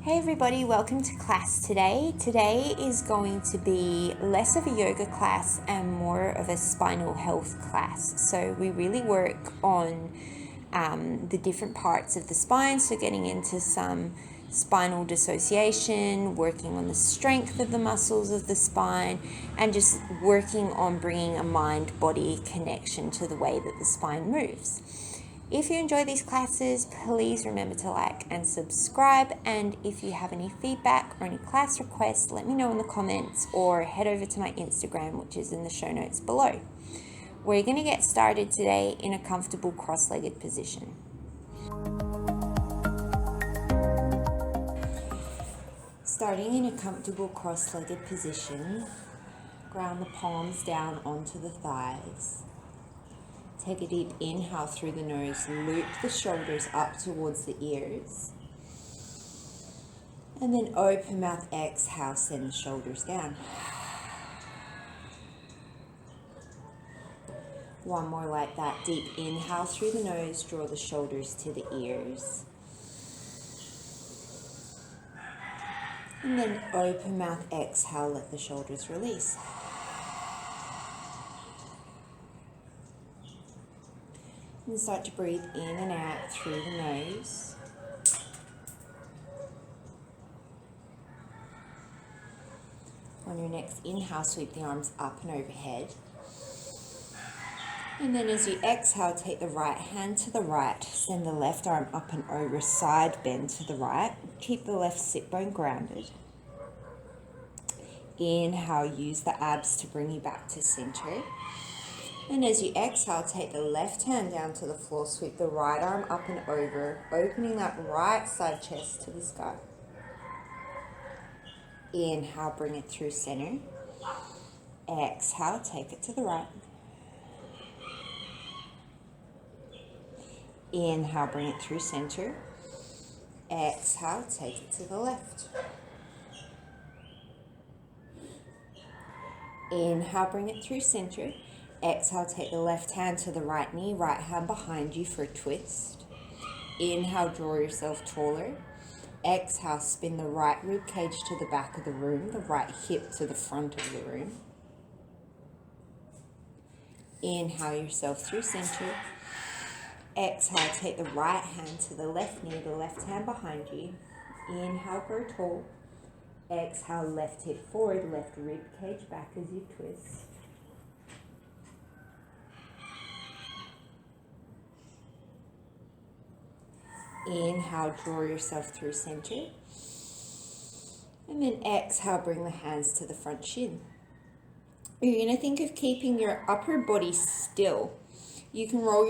Hey everybody, welcome to class today. Today is going to be less of a yoga class and more of a spinal health class. So we really work on the different parts of the spine, so getting into some spinal dissociation, working on the strength of the muscles of the spine, and just working on bringing a mind-body connection to the way that the spine moves. If you enjoy these classes, please remember to like and subscribe, and if you have any feedback or any class requests, let me know in the comments or head over to my Instagram, which is in the show notes below. We're going to get started today in a comfortable cross-legged position. Starting in a comfortable cross-legged position, ground the palms down onto the thighs. Take a deep inhale through the nose, loop the shoulders up towards the ears. And then open mouth, exhale, send the shoulders down. One more like that. Deep inhale through the nose, draw the shoulders to the ears. And then open mouth, exhale, let the shoulders release. And start to breathe in and out through the nose. On your next inhale, sweep the arms up and overhead. And then as you exhale, take the right hand to the right, send the left arm up and over, side bend to the right. Keep the left sit bone grounded. Inhale, use the abs to bring you back to center. And as you exhale, take the left hand down to the floor, sweep the right arm up and over, opening that right side chest to the sky. Inhale, bring it through center. Exhale, take it to the right. Inhale, bring it through center. Exhale, take it to the left. Inhale, bring it through center. Exhale, take the left hand to the right knee, right hand behind you for a twist. Inhale, draw yourself taller. Exhale, spin the right rib cage to the back of the room, the right hip to the front of the room. Inhale yourself through center. Exhale, take the right hand to the left knee, the left hand behind you. Inhale, grow tall. Exhale, left hip forward, left rib cage back as you twist. Inhale, draw yourself through center. And then exhale, bring the hands to the front shin. You're going to think of keeping your upper body still. You can roll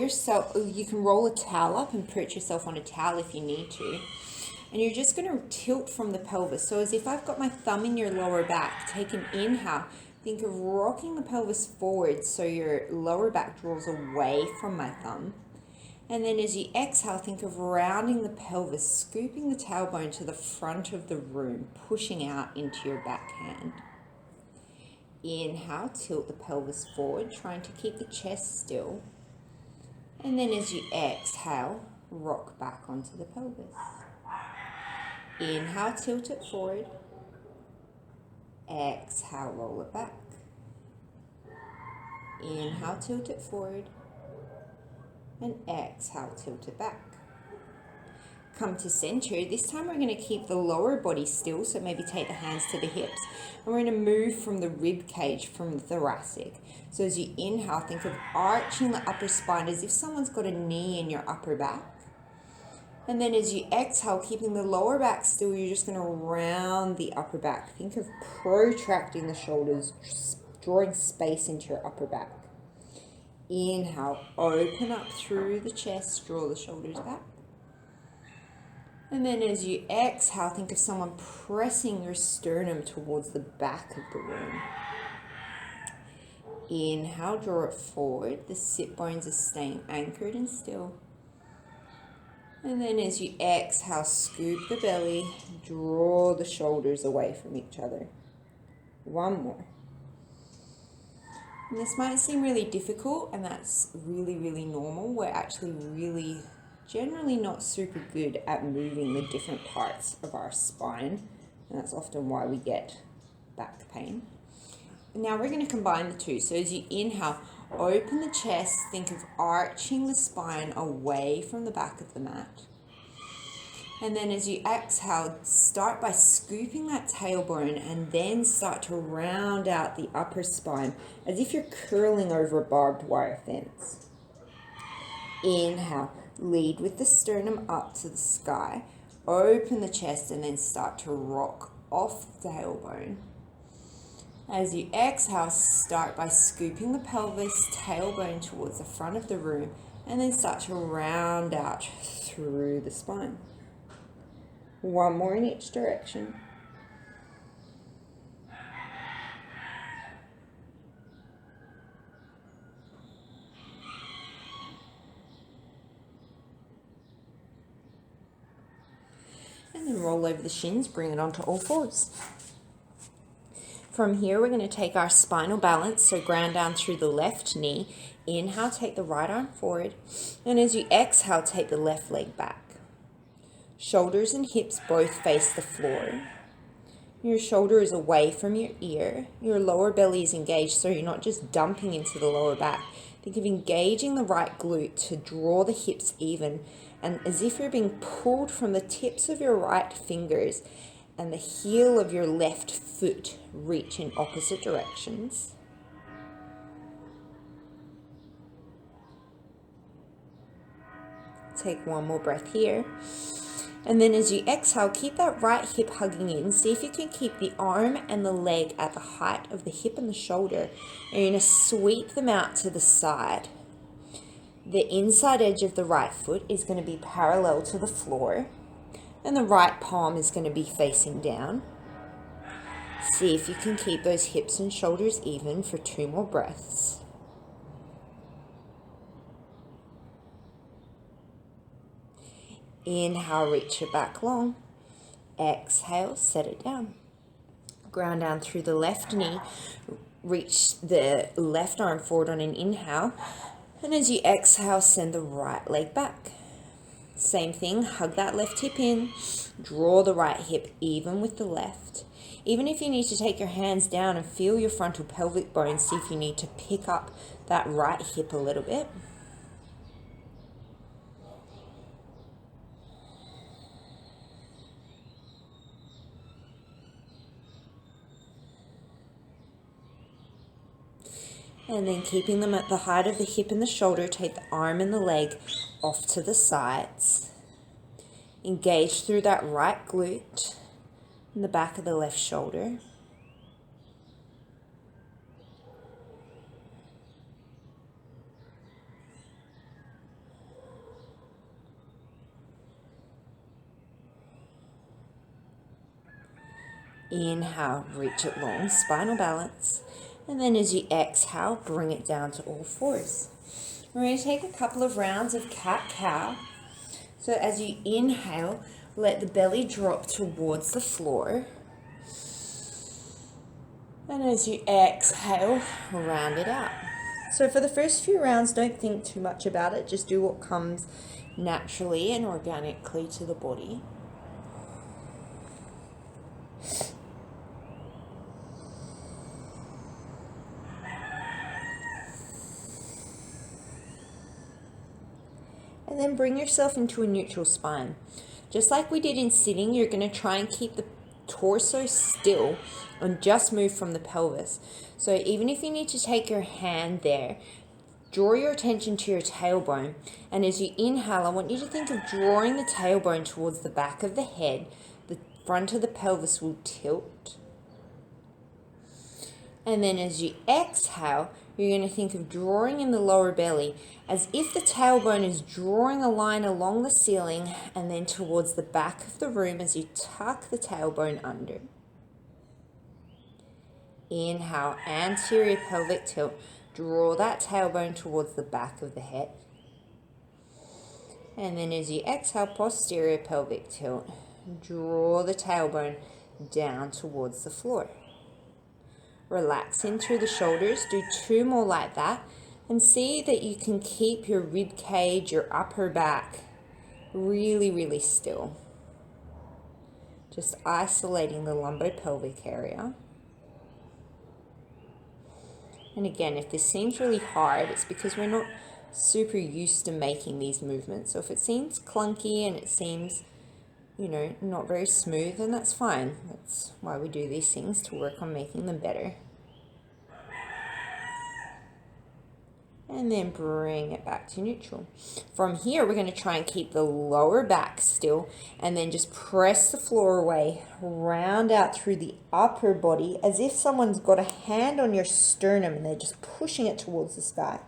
a towel up and perch yourself on a towel if you need to. And you're just going to tilt from the pelvis. So as if I've got my thumb in your lower back, take an inhale. Think of rocking the pelvis forward so your lower back draws away from my thumb. And then as you exhale, think of rounding the pelvis, scooping the tailbone to the front of the room, pushing out into your backhand. Inhale, tilt the pelvis forward, trying to keep the chest still. And then as you exhale, rock back onto the pelvis. Inhale, tilt it forward. Exhale, roll it back. Inhale, tilt it forward. And exhale, tilt it back. Come to center. This time we're going to keep the lower body still, so maybe take the hands to the hips. And we're going to move from the rib cage, from the thoracic. So as you inhale, think of arching the upper spine as if someone's got a knee in your upper back. And then as you exhale, keeping the lower back still, you're just going to round the upper back. Think of protracting the shoulders, drawing space into your upper back. Inhale, open up through the chest, draw the shoulders back. And then as you exhale, think of someone pressing your sternum towards the back of the room. Inhale, draw it forward. The sit bones are staying anchored and still. And then as you exhale, scoop the belly, draw the shoulders away from each other. One more. And this might seem really difficult, and that's really, really normal. We're actually really generally not super good at moving the different parts of our spine, and that's often why we get back pain. Now we're going to combine the two. So as you inhale, open the chest, think of arching the spine away from the back of the mat. And then as you exhale, start by scooping that tailbone and then start to round out the upper spine as if you're curling over a barbed wire fence. Inhale, lead with the sternum up to the sky. Open the chest and then start to rock off the tailbone. As you exhale, start by scooping the pelvis, tailbone towards the front of the room, and then start to round out through the spine. One more in each direction. And then roll over the shins, bring it onto all fours. From here, we're going to take our spinal balance, so ground down through the left knee. Inhale, take the right arm forward. And as you exhale, take the left leg back. Shoulders and hips both face the floor. Your shoulder is away from your ear. Your lower belly is engaged, so you're not just dumping into the lower back. Think of engaging the right glute to draw the hips even, and as if you're being pulled from the tips of your right fingers and the heel of your left foot reach in opposite directions. Take one more breath here. And then as you exhale, keep that right hip hugging in. See if you can keep the arm and the leg at the height of the hip and the shoulder. And you're going to sweep them out to the side. The inside edge of the right foot is going to be parallel to the floor. And the right palm is going to be facing down. See if you can keep those hips and shoulders even for 2 more breaths. Inhale, reach it back long. Exhale, set it down. Ground down through the left knee. Reach the left arm forward on an inhale. And as you exhale, send the right leg back. Same thing, hug that left hip in. Draw the right hip even with the left. Even if you need to take your hands down and feel your frontal pelvic bone, see if you need to pick up that right hip a little bit. And then keeping them at the height of the hip and the shoulder, take the arm and the leg off to the sides. Engage through that right glute and the back of the left shoulder. Inhale, reach it long, spinal balance. And then as you exhale, bring it down to all fours. We're going to take a couple of rounds of cat-cow. So as you inhale, let the belly drop towards the floor. And as you exhale, round it out. So for the first few rounds, don't think too much about it. Just do what comes naturally and organically to the body. And then bring yourself into a neutral spine. Just like we did in sitting, you're going to try and keep the torso still and just move from the pelvis. So even if you need to take your hand there, draw your attention to your tailbone. And as you inhale, I want you to think of drawing the tailbone towards the back of the head. The front of the pelvis will tilt. And then as you exhale, you're going to think of drawing in the lower belly as if the tailbone is drawing a line along the ceiling and then towards the back of the room as you tuck the tailbone under. Inhale, anterior pelvic tilt. Draw that tailbone towards the back of the head. And then as you exhale, posterior pelvic tilt. Draw the tailbone down towards the floor. Relax in through the shoulders. Do 2 more like that. And see that you can keep your rib cage, your upper back Really, really still. Just isolating the lumbopelvic area. And again, if this seems really hard, it's because we're not super used to making these movements. So if it seems clunky and it seems, you know, not very smooth, then that's fine. That's why we do these things, to work on making them better. And then bring it back to neutral. From here, we're going to try and keep the lower back still, and then just press the floor away, round out through the upper body as if someone's got a hand on your sternum and they're just pushing it towards the sky.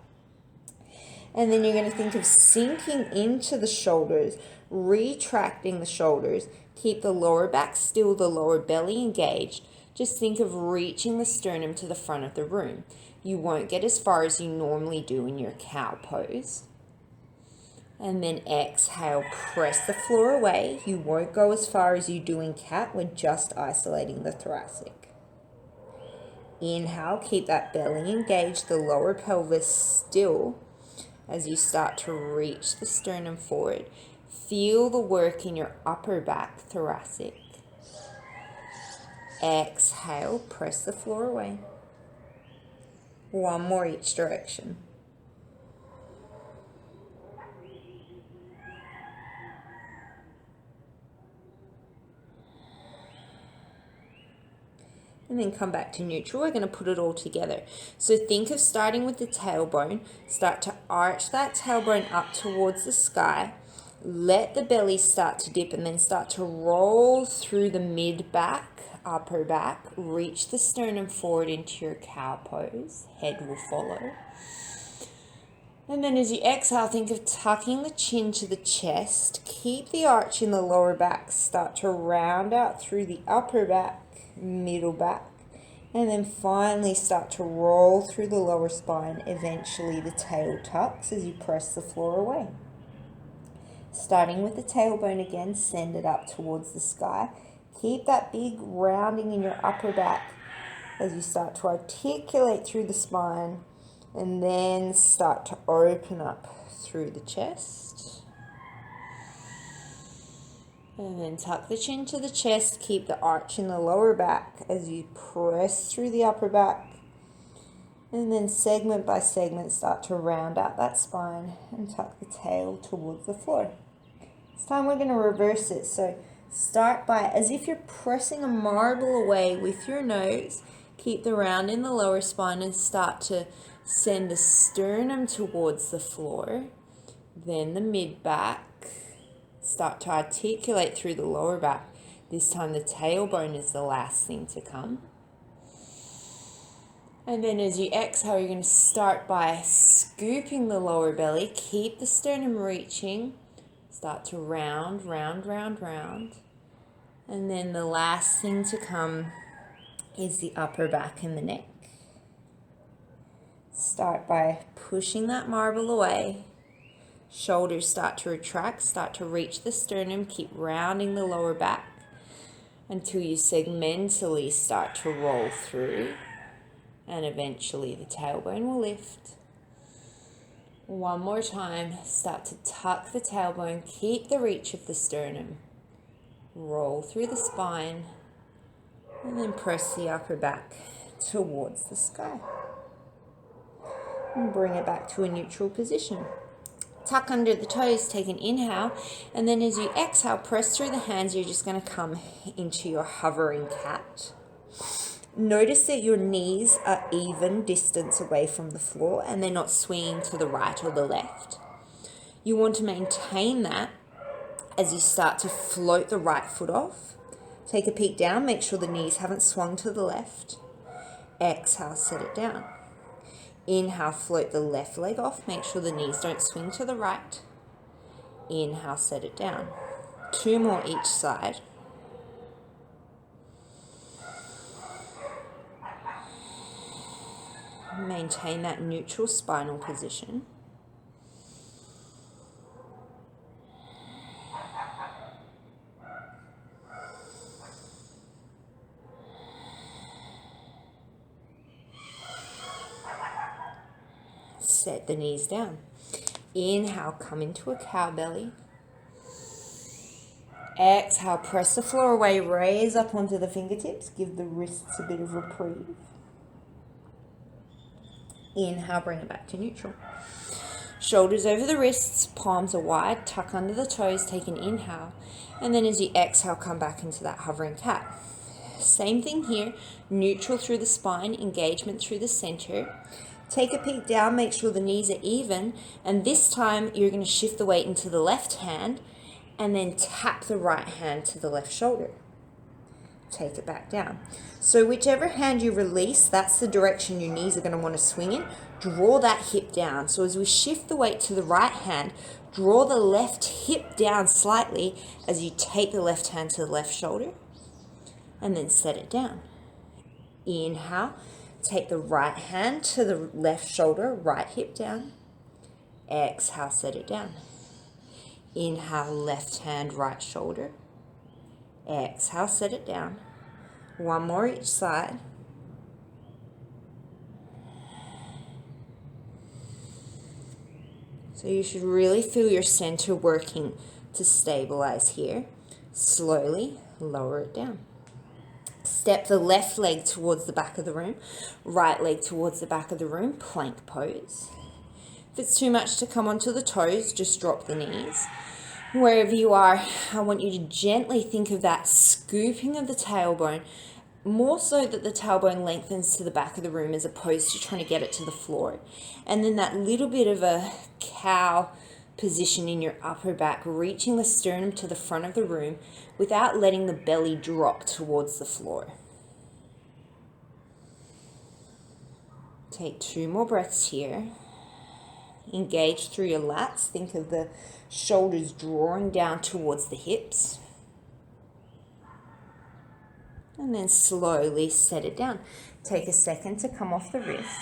And then you're going to think of sinking into the shoulders, retracting the shoulders, keep the lower back still, the lower belly engaged. Just think of reaching the sternum to the front of the room. You won't get as far as you normally do in your cow pose. And then exhale, press the floor away. You won't go as far as you do in cat. We're just isolating the thoracic. Inhale, keep that belly engaged, the lower pelvis still as you start to reach the sternum forward. Feel the work in your upper back, thoracic. Exhale, press the floor away. One more each direction. And then come back to neutral. We're going to put it all together. So think of starting with the tailbone. Start to arch that tailbone up towards the sky. Let the belly start to dip and then start to roll through the mid-back, upper back. Reach the sternum forward into your cow pose. Head will follow. And then as you exhale, think of tucking the chin to the chest. Keep the arch in the lower back. Start to round out through the upper back, middle back. And then finally start to roll through the lower spine. Eventually the tail tucks as you press the floor away. Starting with the tailbone again, send it up towards the sky. Keep that big rounding in your upper back as you start to articulate through the spine. And then start to open up through the chest. And then tuck the chin to the chest. Keep the arch in the lower back as you press through the upper back. And then segment by segment start to round out that spine and tuck the tail towards the floor. This time we're going to reverse it. So start by, as if you're pressing a marble away with your nose. Keep the round in the lower spine and start to send the sternum towards the floor, then the mid-back. Start to articulate through the lower back. This time the tailbone is the last thing to come. And then as you exhale, you're going to start by scooping the lower belly. Keep the sternum reaching. Start to round, round, round, round. And then the last thing to come is the upper back and the neck. Start by pushing that marble away. Shoulders start to retract, start to reach the sternum. Keep rounding the lower back until you segmentally start to roll through. And eventually the tailbone will lift. One more time. Start to tuck the tailbone. Keep the reach of the sternum. Roll through the spine. And then press the upper back towards the sky. And bring it back to a neutral position. Tuck under the toes, take an inhale, and then as you exhale, press through the hands. You're just going to come into your hovering cat. Notice that your knees are even distance away from the floor and they're not swinging to the right or the left. You want to maintain that as you start to float the right foot off. Take a peek down, make sure the knees haven't swung to the left. Exhale, set it down. Inhale, float the left leg off. Make sure the knees don't swing to the right. Inhale, set it down. 2 more each side. Maintain that neutral spinal position. Set the knees down. Inhale, come into a cow belly. Exhale, press the floor away, raise up onto the fingertips, give the wrists a bit of reprieve. Inhale, bring it back to neutral. Shoulders over the wrists, palms are wide, tuck under the toes, take an inhale. And then as you exhale, come back into that hovering cat. Same thing here, neutral through the spine, engagement through the center. Take a peek down, make sure the knees are even. And this time, you're going to shift the weight into the left hand and then tap the right hand to the left shoulder. Take it back down. So whichever hand you release, that's the direction your knees are going to want to swing in. Draw that hip down. So as we shift the weight to the right hand, draw the left hip down slightly as you take the left hand to the left shoulder and then set it down. Inhale, take the right hand to the left shoulder, right hip down. Exhale, set it down. Inhale, left hand, right shoulder. Exhale, set it down. One more each side. So you should really feel your center working to stabilize here. Slowly lower it down. Step the left leg towards the back of the room, right leg towards the back of the room, plank pose. If it's too much to come onto the toes, just drop the knees. Wherever you are, I want you to gently think of that scooping of the tailbone, more so that the tailbone lengthens to the back of the room as opposed to trying to get it to the floor. And then that little bit of a cow position in your upper back, reaching the sternum to the front of the room without letting the belly drop towards the floor. Take 2 more breaths here. Engage through your lats. Think of the shoulders drawing down towards the hips. And then slowly set it down. Take a second to come off the wrists.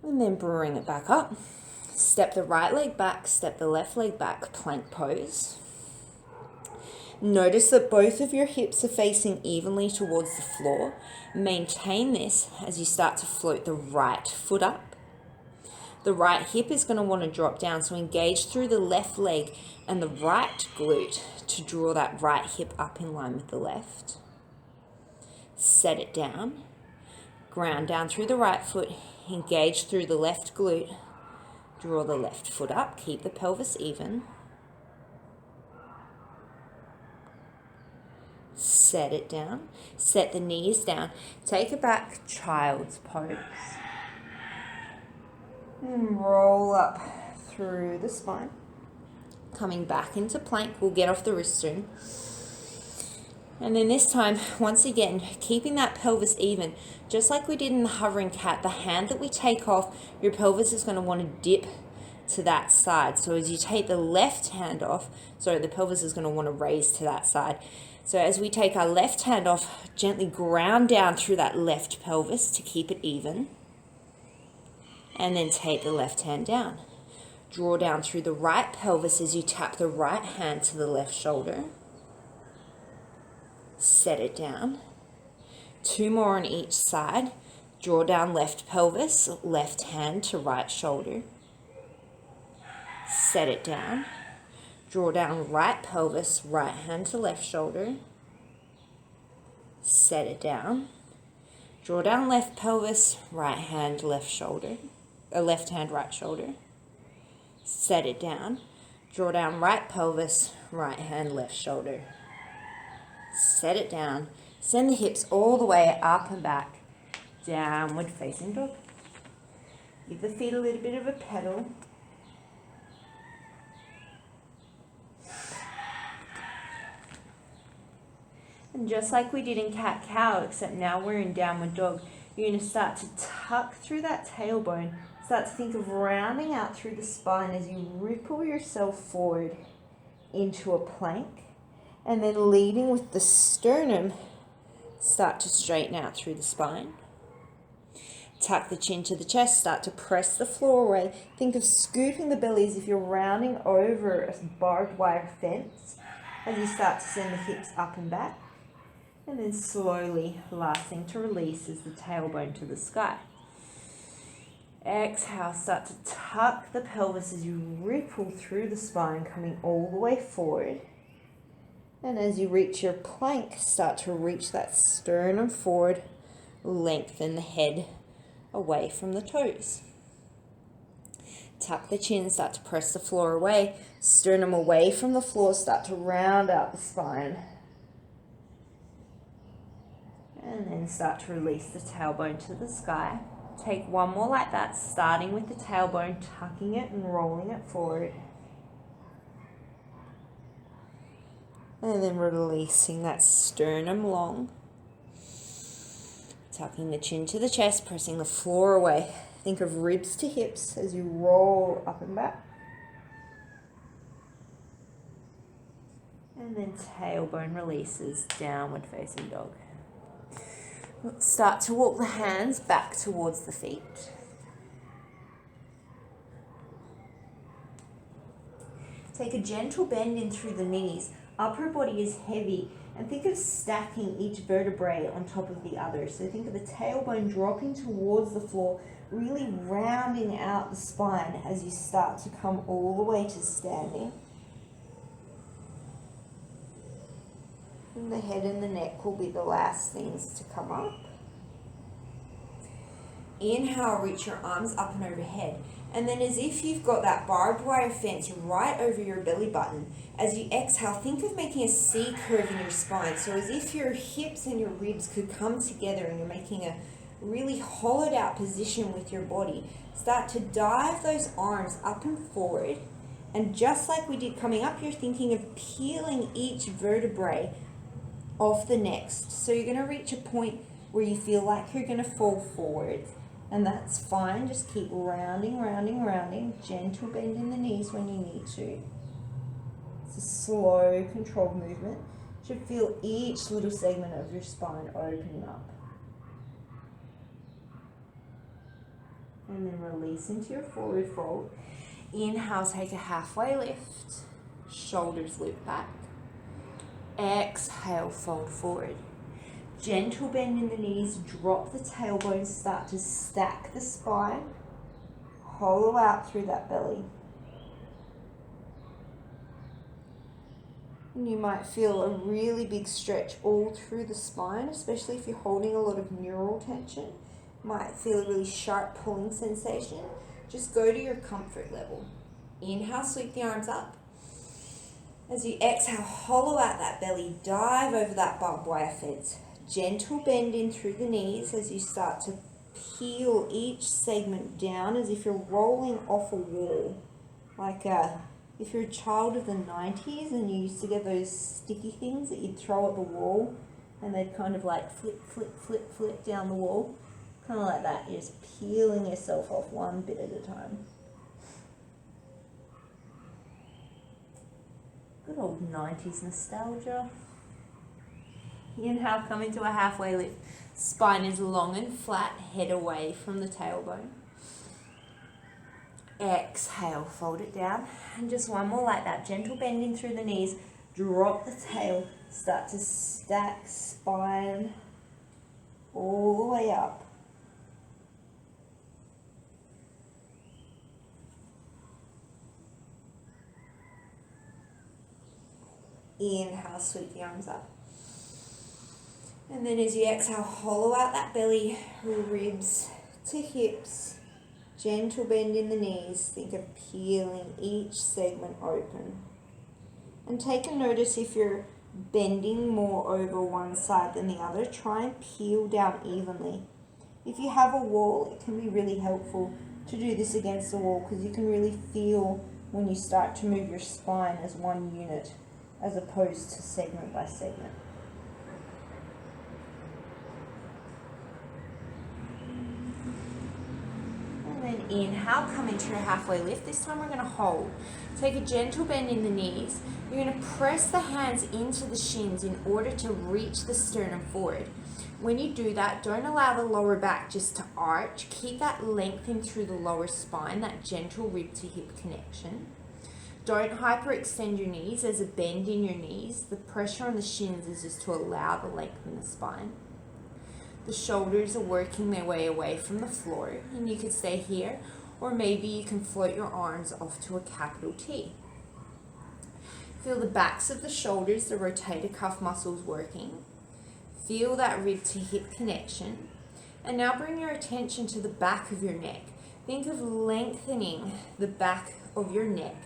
And then bring it back up. Step the right leg back, step the left leg back, plank pose. Notice that both of your hips are facing evenly towards the floor. Maintain this as you start to float the right foot up. The right hip is going to want to drop down, so engage through the left leg and the right glute to draw that right hip up in line with the left. Set it down. Ground down through the right foot, engage through the left glute, draw the left foot up, keep the pelvis even. Set it down, set the knees down, take it back, child's pose. And roll up through the spine. Coming back into plank, we'll get off the wrist soon. And then this time, once again, keeping that pelvis even, just like we did in the hovering cat, the hand that we take off, your pelvis is going to want to dip to that side. So as you take the left hand off, the pelvis is going to want to raise to that side. So as we take our left hand off, gently ground down through that left pelvis to keep it even. And then take the left hand down. Draw down through the right pelvis as you tap the right hand to the left shoulder. Set it down. 2 more on each side. Draw down left pelvis, left hand to right shoulder. Set it down. Draw down right pelvis, right hand to left shoulder. Set it down. Draw down left pelvis, right hand, left shoulder. Left hand, right shoulder. Set it down. Draw down right pelvis, right hand, left shoulder. Set it down. Send the hips all the way up and back. Downward facing dog. Give the feet a little bit of a pedal. And just like we did in cat-cow, except now we're in downward dog, you're going to start to tuck through that tailbone. Start to think of rounding out through the spine as you ripple yourself forward into a plank. And then leading with the sternum, start to straighten out through the spine. Tuck the chin to the chest, start to press the floor away. Think of scooping the belly as if you're rounding over a barbed wire fence as you start to send the hips up and back. And then slowly, last thing to release is the tailbone to the sky. Exhale, start to tuck the pelvis as you ripple through the spine, coming all the way forward. And as you reach your plank, start to reach that sternum forward, lengthen the head away from the toes. Tuck the chin, start to press the floor away, sternum away from the floor, start to round out the spine. And then start to release the tailbone to the sky. Take one more like that, starting with the tailbone, tucking it and rolling it forward. And then releasing that sternum long. Tucking the chin to the chest, pressing the floor away. Think of ribs to hips as you roll up and back. And then tailbone releases, downward facing dog. Start to walk the hands back towards the feet. Take a gentle bend in through the knees. Upper body is heavy, and think of stacking each vertebrae on top of the other. So think of the tailbone dropping towards the floor, really rounding out the spine as you start to come all the way to standing. And the head and the neck will be the last things to come up. Inhale, reach your arms up and overhead. And then as if you've got that barbed wire fence right over your belly button, as you exhale, think of making a C curve in your spine. So as if your hips and your ribs could come together and you're making a really hollowed out position with your body. Start to dive those arms up and forward. And just like we did coming up, you're thinking of peeling each vertebrae off the next. So you're going to reach a point where you feel like you're going to fall forward. And that's fine. Just keep rounding, rounding, rounding. Gentle bend in the knees when you need to. It's a slow, controlled movement. You should feel each little segment of your spine opening up. And then release into your forward fold. Inhale, take a halfway lift. Shoulders loop back. Exhale, fold forward. Gentle bend in the knees, drop the tailbone, start to stack the spine, hollow out through that belly. And you might feel a really big stretch all through the spine, especially if you're holding a lot of neural tension. Might feel a really sharp pulling sensation. Just go to your comfort level. Inhale, sweep the arms up. As you exhale, hollow out that belly, dive over that barbed wire fence. Gentle bend in through the knees as you start to peel each segment down as if you're rolling off a wall. Like if you're a child of the 90s and you used to get those sticky things that you'd throw at the wall and they'd kind of like flip, flip, flip, flip down the wall. Kind of like that. You're just peeling yourself off one bit at a time. Good old 90s nostalgia. Inhale, come into a halfway lift. Spine is long and flat, head away from the tailbone. Exhale, fold it down. And just one more like that. Gentle bending through the knees. Drop the tail. Start to stack spine all the way up. Inhale, sweep the arms up. And then as you exhale, hollow out that belly, ribs to hips. Gentle bend in the knees. Think of peeling each segment open. And take a notice if you're bending more over one side than the other. Try and peel down evenly. If you have a wall, it can be really helpful to do this against the wall because you can really feel when you start to move your spine as one unit as opposed to segment by segment. And then inhale, come into your halfway lift. This time we're going to hold. Take a gentle bend in the knees. You're going to press the hands into the shins in order to reach the sternum forward. When you do that, don't allow the lower back just to arch. Keep that lengthen through the lower spine, that gentle rib to hip connection. Don't hyperextend your knees. There's a bend in your knees. The pressure on the shins is just to allow the length in the spine. The shoulders are working their way away from the floor, and you could stay here, or maybe you can float your arms off to a capital T. Feel the backs of the shoulders, the rotator cuff muscles working. Feel that rib to hip connection. And now bring your attention to the back of your neck. Think of lengthening the back of your neck.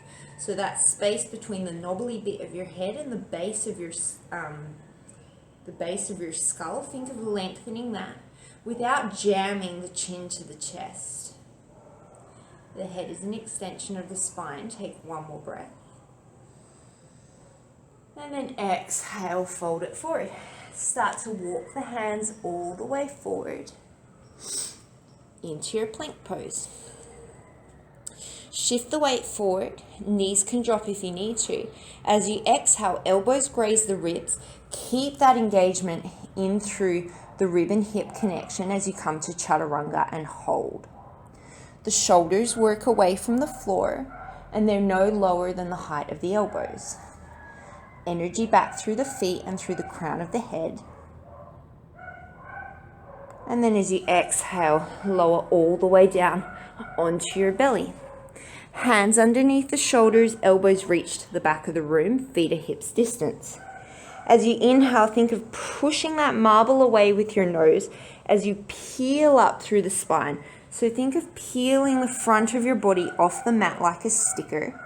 So that space between the knobbly bit of your head and the base of your skull, think of lengthening that without jamming the chin to the chest. The head is an extension of the spine. Take one more breath. And then exhale, fold it forward. Start to walk the hands all the way forward into your plank pose. Shift the weight forward, knees can drop if you need to. As you exhale, elbows graze the ribs. Keep that engagement in through the rib and hip connection as you come to chaturanga and hold. The shoulders work away from the floor and they're no lower than the height of the elbows. Energy back through the feet and through the crown of the head. And then as you exhale, lower all the way down onto your belly. Hands underneath the shoulders, elbows reach to the back of the room, feet are hips distance. As you inhale, think of pushing that marble away with your nose as you peel up through the spine. So think of peeling the front of your body off the mat like a sticker.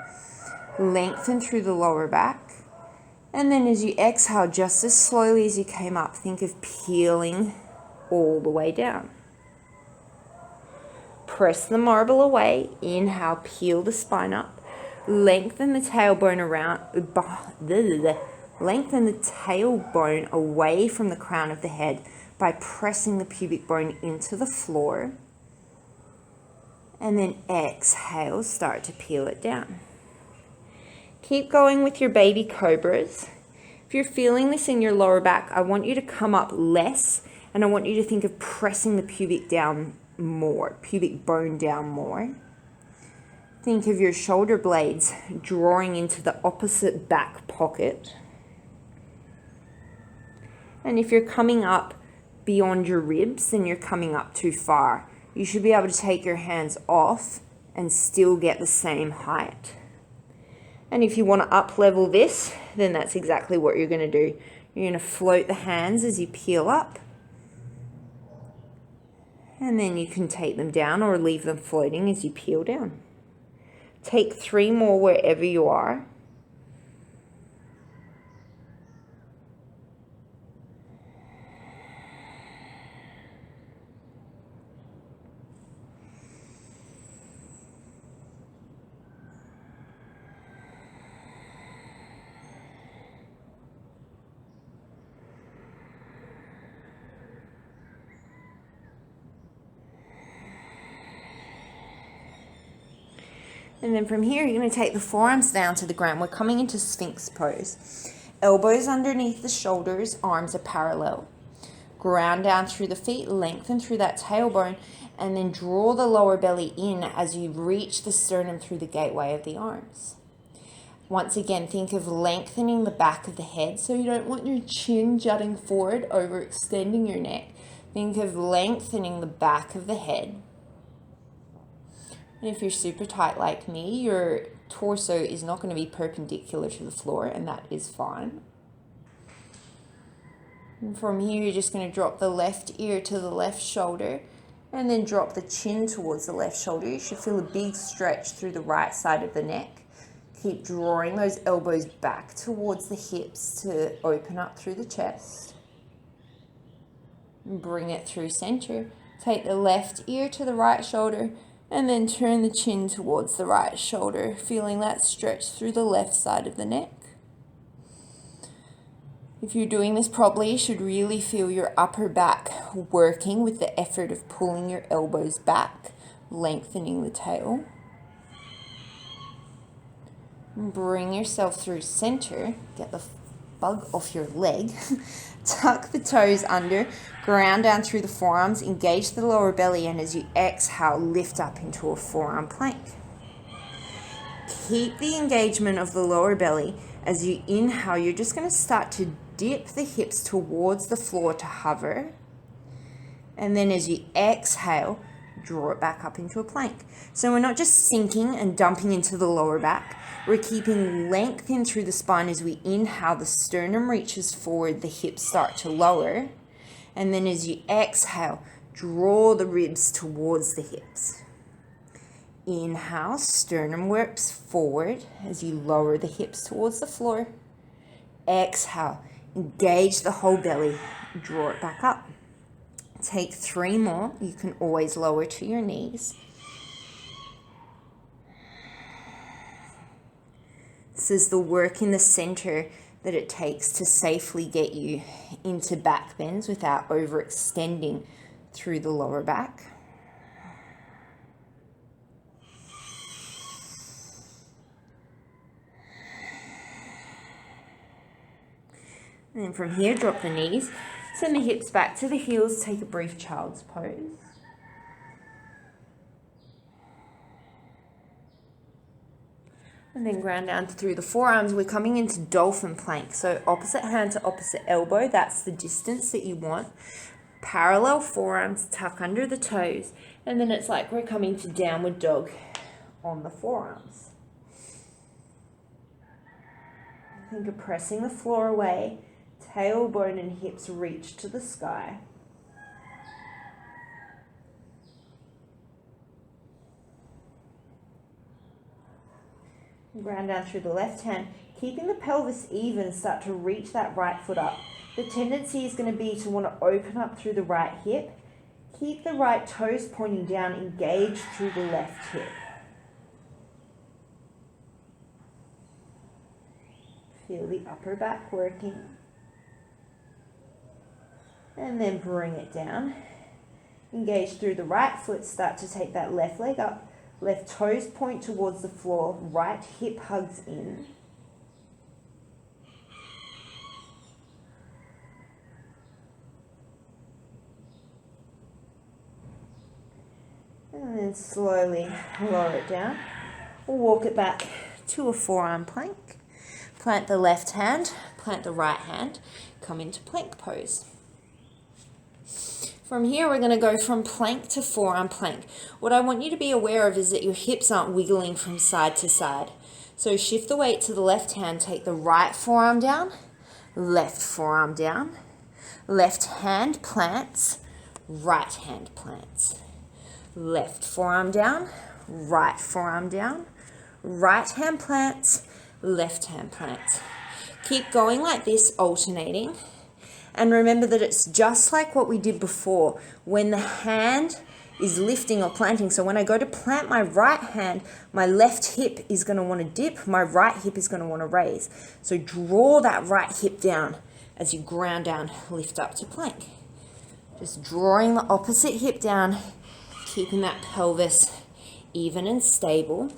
Lengthen through the lower back. And then as you exhale, just as slowly as you came up, think of peeling all the way down. Press the marble away. Inhale, peel the spine up. Lengthen the tailbone around. Lengthen the tailbone away from the crown of the head by pressing the pubic bone into the floor. And then exhale, start to peel it down. Keep going with your baby cobras. If you're feeling this in your lower back, I want you to come up less, and I want you to think of pressing the pubic bone down more. Think of your shoulder blades drawing into the opposite back pocket. And if you're coming up beyond your ribs, then you're coming up too far. You should be able to take your hands off and still get the same height. And if you want to up level this, then that's exactly what you're going to do. You're going to float the hands as you peel up. And then you can take them down or leave them floating as you peel down. Take 3 more wherever you are. And then from here, you're going to take the forearms down to the ground. We're coming into Sphinx pose. Elbows underneath the shoulders, arms are parallel. Ground down through the feet, lengthen through that tailbone, and then draw the lower belly in as you reach the sternum through the gateway of the arms. Once again, think of lengthening the back of the head, so you don't want your chin jutting forward, overextending your neck. Think of lengthening the back of the head. And if you're super tight like me, your torso is not going to be perpendicular to the floor, and that is fine. And from here, you're just going to drop the left ear to the left shoulder, and then drop the chin towards the left shoulder. You should feel a big stretch through the right side of the neck. Keep drawing those elbows back towards the hips to open up through the chest. And bring it through center. Take the left ear to the right shoulder, and then turn the chin towards the right shoulder, feeling that stretch through the left side of the neck. If you're doing this properly, you should really feel your upper back working with the effort of pulling your elbows back, lengthening the tail. Bring yourself through center. Get the bug off your leg. Tuck the toes under, ground down through the forearms, engage the lower belly, and as you exhale, lift up into a forearm plank. Keep the engagement of the lower belly. As you inhale, you're just going to start to dip the hips towards the floor to hover. And then as you exhale, draw it back up into a plank. So we're not just sinking and dumping into the lower back. We're keeping length in through the spine. As we inhale, the sternum reaches forward, the hips start to lower. And then as you exhale, draw the ribs towards the hips. Inhale, sternum works forward as you lower the hips towards the floor. Exhale, engage the whole belly, draw it back up. Take 3 more. You can always lower to your knees. This is the work in the center that it takes to safely get you into back bends without overextending through the lower back. And then from here, drop the knees, send the hips back to the heels, take a brief child's pose. And then ground down through the forearms. We're coming into dolphin plank. So opposite hand to opposite elbow, that's the distance that you want. Parallel forearms, tuck under the toes. And then it's like we're coming to downward dog on the forearms. Think of pressing the floor away. Tailbone and hips reach to the sky. Ground down through the left hand. Keeping the pelvis even, start to reach that right foot up. The tendency is going to be to want to open up through the right hip. Keep the right toes pointing down, engage through the left hip. Feel the upper back working. And then bring it down. Engage through the right foot, start to take that left leg up. Left toes point towards the floor, right hip hugs in. And then slowly lower it down. Walk it back to a forearm plank. Plant the left hand, plant the right hand, come into plank pose. From here, we're going to go from plank to forearm plank. What I want you to be aware of is that your hips aren't wiggling from side to side. So shift the weight to the left hand, take the right forearm down, left forearm down, left hand plants, right hand plants. Left forearm down, right forearm down, right hand plants, left hand plants. Keep going like this, alternating. And remember that it's just like what we did before. When the hand is lifting or planting, so when I go to plant my right hand, my left hip is going to want to dip, my right hip is going to want to raise. So draw that right hip down as you ground down, lift up to plank. Just drawing the opposite hip down, keeping that pelvis even and stable.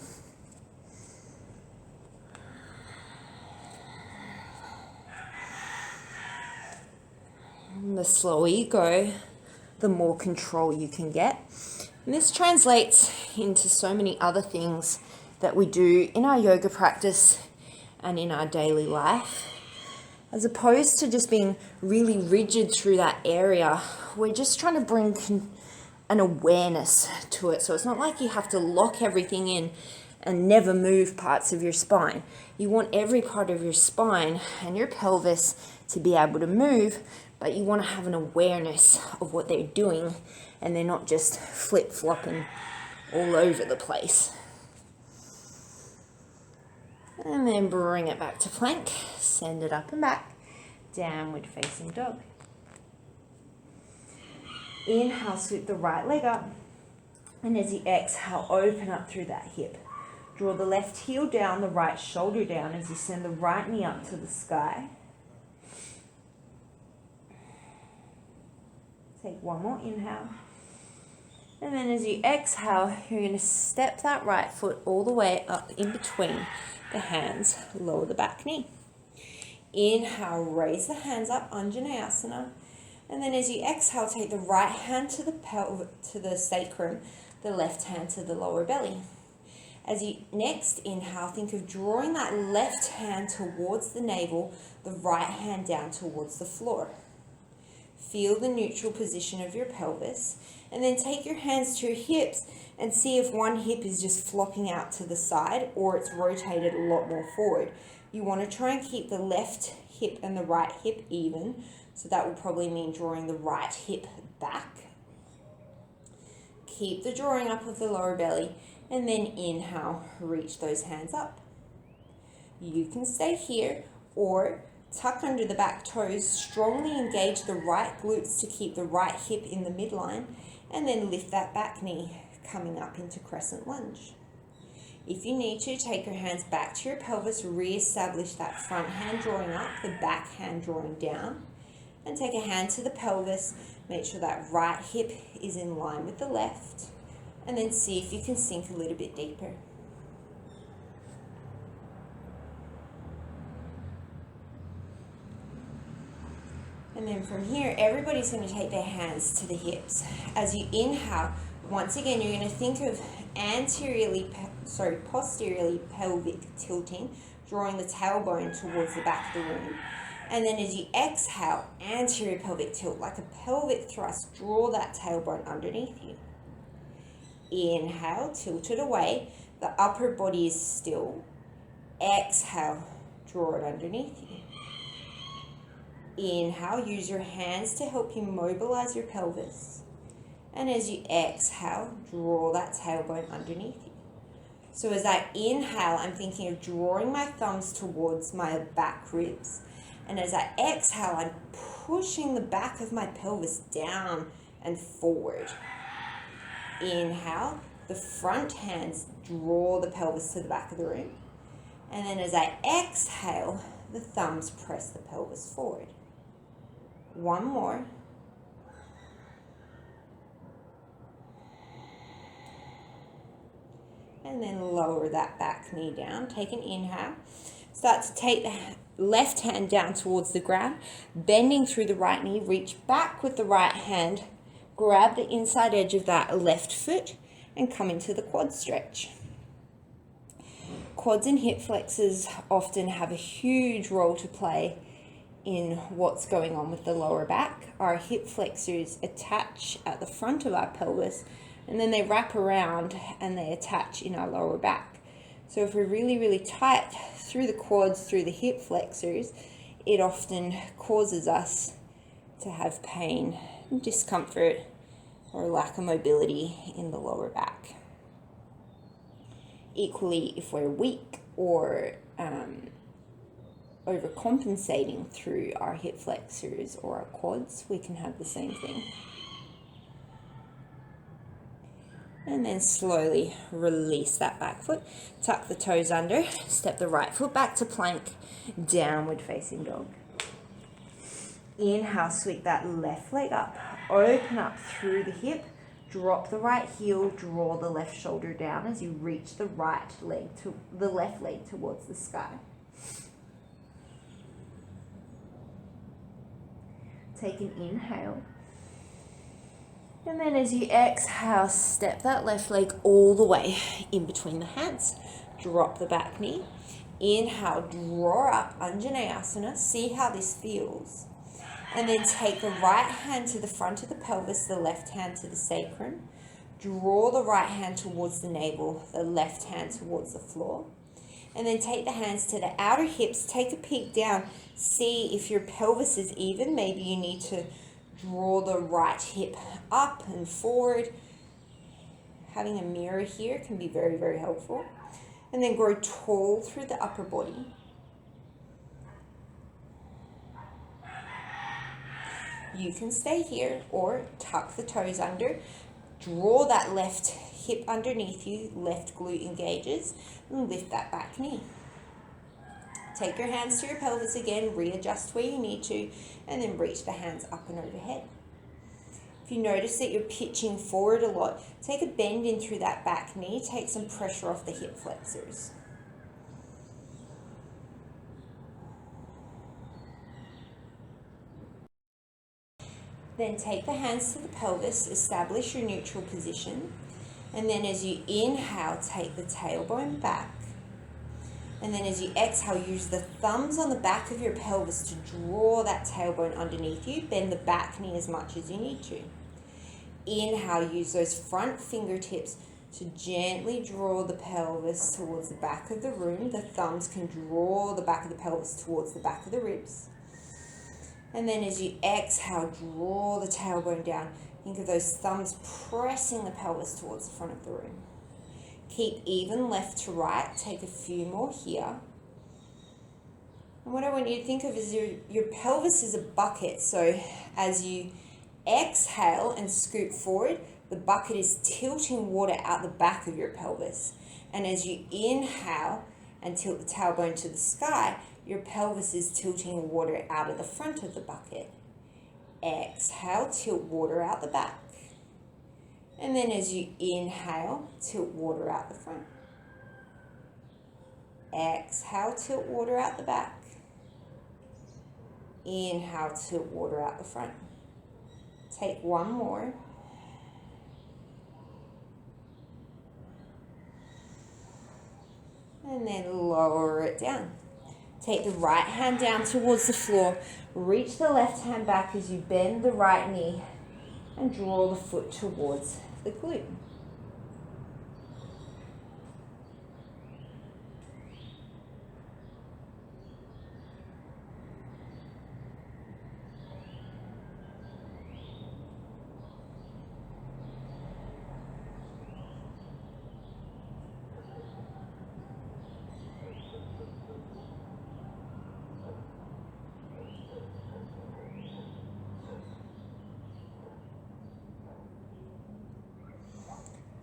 The slower you go, the more control you can get. And this translates into so many other things that we do in our yoga practice and in our daily life. As opposed to just being really rigid through that area, we're just trying to bring an awareness to it. So it's not like you have to lock everything in and never move parts of your spine. You want every part of your spine and your pelvis to be able to move, but you want to have an awareness of what they're doing and they're not just flip-flopping all over the place. And then bring it back to plank, send it up and back, downward facing dog. Inhale, sweep the right leg up, and as you exhale, open up through that hip. Draw the left heel down, the right shoulder down as you send the right knee up to the sky. Take one more inhale. And then as you exhale, you're going to step that right foot all the way up in between the hands. Lower the back knee. Inhale, raise the hands up, Anjaneyasana. And then as you exhale, take the right hand to the sacrum, the left hand to the lower belly. As you next inhale, think of drawing that left hand towards the navel, the right hand down towards the floor. Feel the neutral position of your pelvis, and then take your hands to your hips and see if one hip is just flopping out to the side or it's rotated a lot more forward. You want to try and keep the left hip and the right hip even, so that will probably mean drawing the right hip back. Keep the drawing up of the lower belly, and then inhale, reach those hands up. You can stay here or tuck under the back toes, strongly engage the right glutes to keep the right hip in the midline, and then lift that back knee, coming up into crescent lunge. If you need to, take your hands back to your pelvis, re-establish that front hand drawing up, the back hand drawing down, and take a hand to the pelvis, make sure that right hip is in line with the left, and then see if you can sink a little bit deeper. And then from here, everybody's going to take their hands to the hips. As you inhale, once again, you're going to think of posteriorly pelvic tilting, drawing the tailbone towards the back of the room. And then as you exhale, anterior pelvic tilt, like a pelvic thrust, draw that tailbone underneath you. Inhale, tilt it away. The upper body is still. Exhale, draw it underneath you. Inhale, use your hands to help you mobilize your pelvis. And as you exhale, draw that tailbone underneath you. So as I inhale, I'm thinking of drawing my thumbs towards my back ribs. And as I exhale, I'm pushing the back of my pelvis down and forward. Inhale, the front hands draw the pelvis to the back of the room. And then as I exhale, the thumbs press the pelvis forward. One more. And then lower that back knee down. Take an inhale. Start to take the left hand down towards the ground, bending through the right knee. Reach back with the right hand. Grab the inside edge of that left foot and come into the quad stretch. Quads and hip flexors often have a huge role to play in what's going on with the lower back. Our hip flexors attach at the front of our pelvis, and then they wrap around and they attach in our lower back. So if we're really, really tight through the quads, through the hip flexors, it often causes us to have pain, discomfort, or lack of mobility in the lower back. Equally, if we're weak or overcompensating through our hip flexors or our quads, we can have the same thing. And then slowly release that back foot, tuck the toes under, step the right foot back to plank, downward facing dog. Inhale, sweep that left leg up, open up through the hip, drop the right heel, draw the left shoulder down as you reach the left leg towards the sky. Take an inhale. And then as you exhale, step that left leg all the way in between the hands. Drop the back knee. Inhale, draw up, Anjaneyasana. See how this feels. And then take the right hand to the front of the pelvis, the left hand to the sacrum. Draw the right hand towards the navel, the left hand towards the floor. And then take the hands to the outer hips. Take a peek down. See if your pelvis is even. Maybe you need to draw the right hip up and forward. Having a mirror here can be very, very helpful. And then grow tall through the upper body. You can stay here or tuck the toes under. Draw that left hip underneath you, left glute engages, and lift that back knee. Take your hands to your pelvis again, readjust where you need to, and then reach the hands up and overhead. If you notice that you're pitching forward a lot, take a bend in through that back knee, take some pressure off the hip flexors. Then take the hands to the pelvis, establish your neutral position, and then as you inhale, take the tailbone back. And then as you exhale, use the thumbs on the back of your pelvis to draw that tailbone underneath you. Bend the back knee as much as you need to. Inhale, use those front fingertips to gently draw the pelvis towards the back of the room. The thumbs can draw the back of the pelvis towards the back of the ribs. And then as you exhale, draw the tailbone down. Think of those thumbs pressing the pelvis towards the front of the room. Keep even left to right. Take a few more here. And what I want you to think of is your pelvis is a bucket. So as you exhale and scoop forward, the bucket is tilting water out the back of your pelvis. And as you inhale and tilt the tailbone to the sky, your pelvis is tilting water out of the front of the bucket. Exhale, tilt water out the back. And then as you inhale, tilt water out the front. Exhale, tilt water out the back. Inhale, tilt water out the front. Take one more. And then lower it down. Take the right hand down towards the floor. Reach the left hand back as you bend the right knee and draw the foot towards the glute.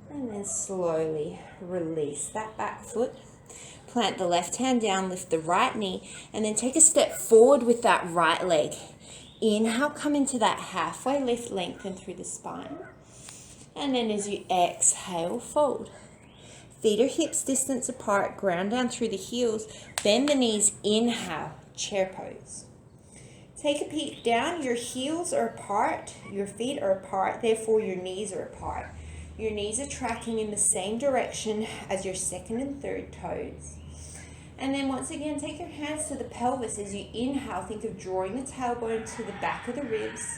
And then slowly release that back foot. Plant the left hand down, lift the right knee, and then take a step forward with that right leg. Inhale, come into that halfway lift, lengthen through the spine. And then as you exhale, fold. Feet are hips distance apart, ground down through the heels. Bend the knees, inhale, chair pose. Take a peek down, your heels are apart, your feet are apart, therefore your knees are apart. Your knees are tracking in the same direction as your second and third toes. And then once again, take your hands to the pelvis. As you inhale, think of drawing the tailbone to the back of the ribs.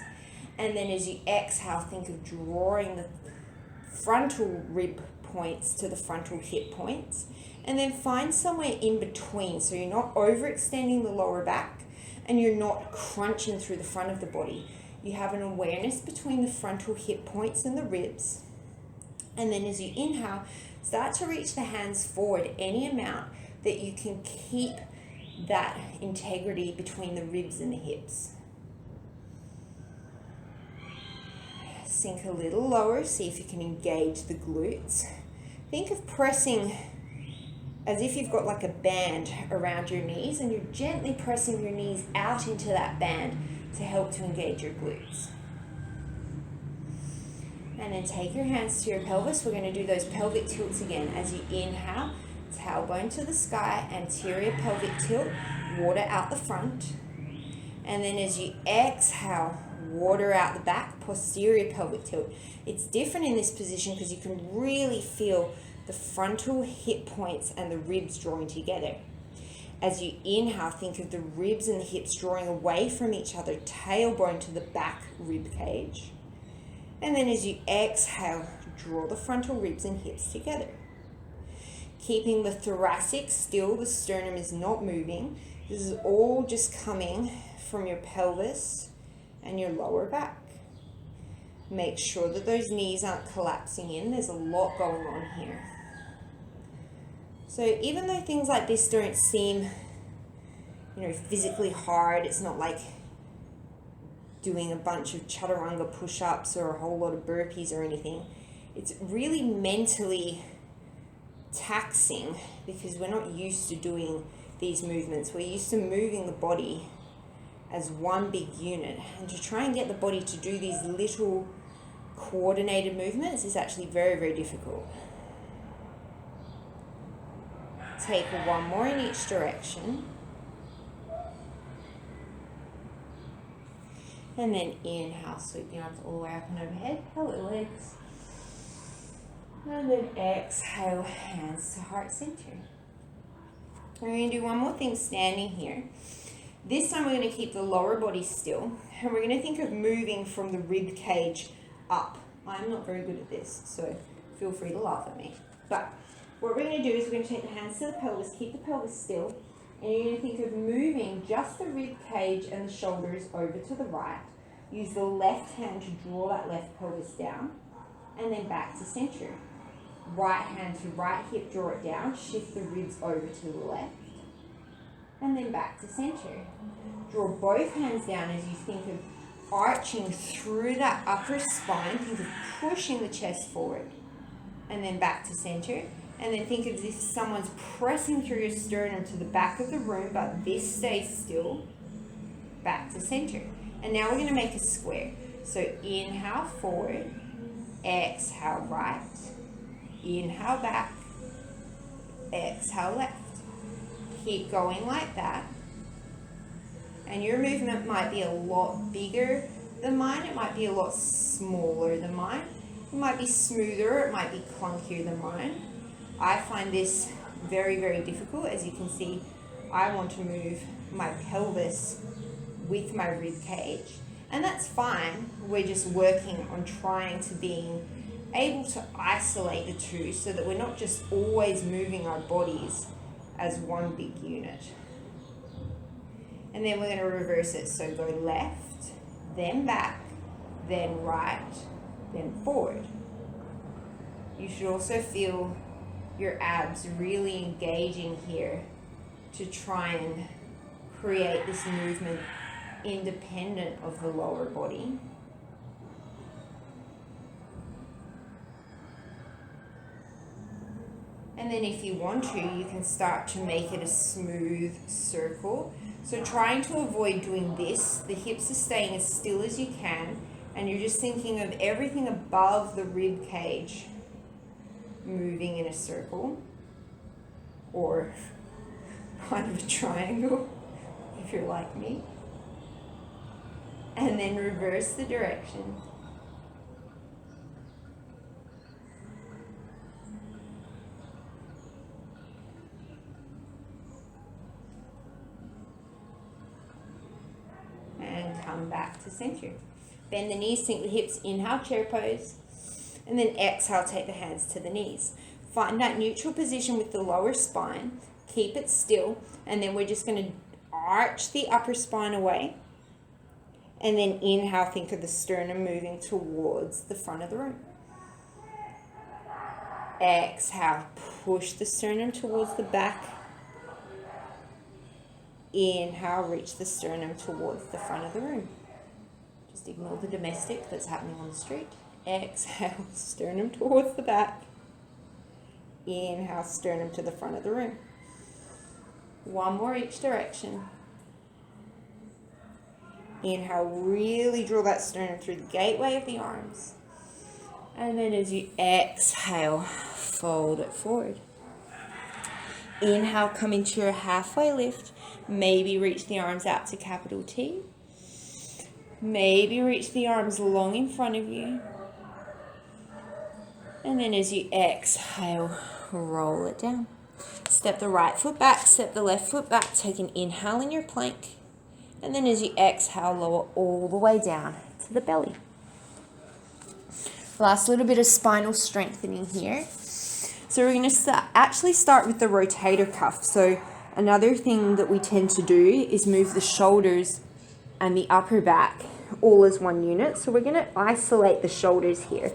And then as you exhale, think of drawing the frontal rib points to the frontal hip points. And then find somewhere in between, so you're not overextending the lower back and you're not crunching through the front of the body. You have an awareness between the frontal hip points and the ribs. And then as you inhale, start to reach the hands forward any amount that you can keep that integrity between the ribs and the hips. Sink a little lower, see if you can engage the glutes. Think of pressing as if you've got like a band around your knees and you're gently pressing your knees out into that band to help to engage your glutes. And then take your hands to your pelvis. We're going to do those pelvic tilts again. As you inhale, tailbone to the sky, anterior pelvic tilt, water out the front. And then as you exhale, water out the back, posterior pelvic tilt. It's different in this position because you can really feel the frontal hip points and the ribs drawing together. As you inhale, think of the ribs and the hips drawing away from each other, tailbone to the back rib cage. And then as you exhale, draw the frontal ribs and hips together. Keeping the thoracic still, the sternum is not moving. This is all just coming from your pelvis and your lower back. Make sure that those knees aren't collapsing in. There's a lot going on here. So even though things like this don't seem, physically hard, it's not like doing a bunch of chaturanga push-ups or a whole lot of burpees or anything. It's really mentally taxing because we're not used to doing these movements. We're used to moving the body as one big unit, and to try and get the body to do these little coordinated movements is actually very, very difficult. Take one more in each direction. And then inhale, sweep the arms all the way up and overhead, hello legs. And then exhale, hands to heart center. We're going to do one more thing standing here. This time we're going to keep the lower body still, and we're going to think of moving from the rib cage up. I'm not very good at this, so feel free to laugh at me. But what we're going to do is we're going to take the hands to the pelvis, keep the pelvis still, and you're going to think of moving just the rib cage and the shoulders over to the right. Use the left hand to draw that left pelvis down, and then back to center. Right hand to right hip, draw it down, shift the ribs over to the left, and then back to center. Draw both hands down as you think of arching through that upper spine, think of pushing the chest forward, and then back to center. And then think of as if someone's pressing through your sternum to the back of the room, but this stays still, back to center. And now we're going to make a square. So inhale forward, exhale right, inhale back, exhale left. Keep going like that. And your movement might be a lot bigger than mine. It might be a lot smaller than mine. It might be smoother. It might be clunkier than mine. I find this very, very difficult. As you can see, I want to move my pelvis with my rib cage. And that's fine. We're just working on trying to being able to isolate the two so that we're not just always moving our bodies as one big unit. And then we're going to reverse it. So go left, then back, then right, then forward. You should also feel your abs really engaging here to try and create this movement independent of the lower body. And then if you want to, you can start to make it a smooth circle. So trying to avoid doing this, the hips are staying as still as you can, and you're just thinking of everything above the rib cage moving in a circle, or kind of a triangle, if you're like me. And then reverse the direction. And come back to center. Bend the knees, sink the hips, inhale, chair pose. And then exhale, take the hands to the knees. Find that neutral position with the lower spine. Keep it still. And then we're just going to arch the upper spine away. And then inhale, think of the sternum moving towards the front of the room. Exhale, push the sternum towards the back. Inhale, reach the sternum towards the front of the room. Just ignore the domestic that's happening on the street. Exhale, sternum towards the back. Inhale, sternum to the front of the room. One more each direction. Inhale, really draw that sternum through the gateway of the arms. And then as you exhale, fold it forward. Inhale, come into your halfway lift. Maybe reach the arms out to capital T. Maybe reach the arms long in front of you. And then as you exhale, roll it down. Step the right foot back, step the left foot back. Take an inhale in your plank. And then as you exhale, lower all the way down to the belly. Last little bit of spinal strengthening here. So we're going to actually start with the rotator cuff. So another thing that we tend to do is move the shoulders and the upper back all as one unit. So we're going to isolate the shoulders here.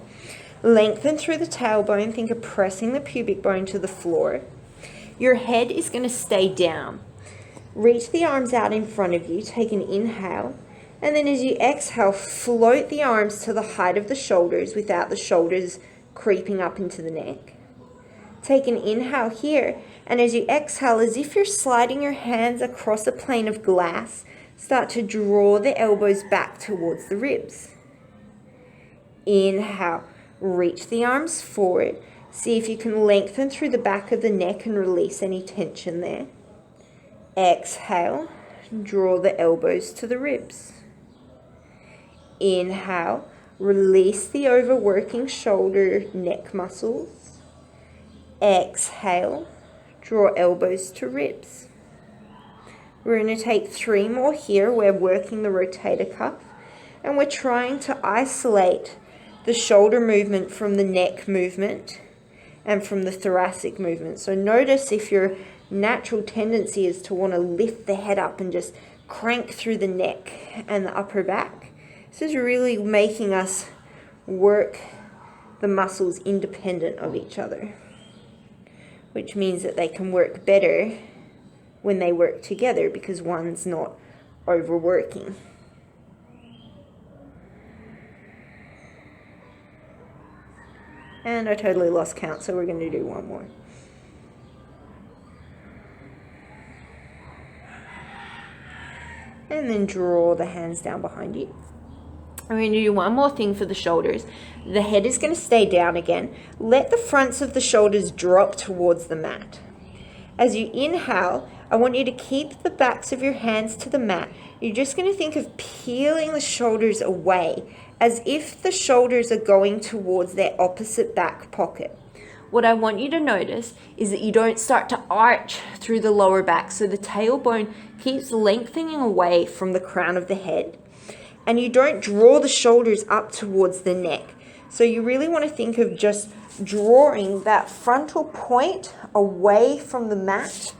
Lengthen through the tailbone. Think of pressing the pubic bone to the floor. Your head is going to stay down. Reach the arms out in front of you. Take an inhale. And then as you exhale, float the arms to the height of the shoulders without the shoulders creeping up into the neck. Take an inhale here. And as you exhale, as if you're sliding your hands across a plane of glass, start to draw the elbows back towards the ribs. Inhale. Reach the arms forward. See if you can lengthen through the back of the neck and release any tension there. Exhale, draw the elbows to the ribs. Inhale, release the overworking shoulder neck muscles. Exhale, Draw elbows to ribs. We're going to take 3 more here. We're working the rotator cuff, and we're trying to isolate the shoulder movement from the neck movement and from the thoracic movement. So notice if your natural tendency is to want to lift the head up and just crank through the neck and the upper back. This is really making us work the muscles independent of each other, which means that they can work better when they work together because one's not overworking. And I totally lost count, so we're going to do one more. And then draw the hands down behind you. I'm going to do one more thing for the shoulders. The head is going to stay down again. Let the fronts of the shoulders drop towards the mat. As you inhale, I want you to keep the backs of your hands to the mat. You're just going to think of peeling the shoulders away, as if the shoulders are going towards their opposite back pocket. What I want you to notice is that you don't start to arch through the lower back, so the tailbone keeps lengthening away from the crown of the head, and you don't draw the shoulders up towards the neck. So you really want to think of just drawing that frontal point away from the mat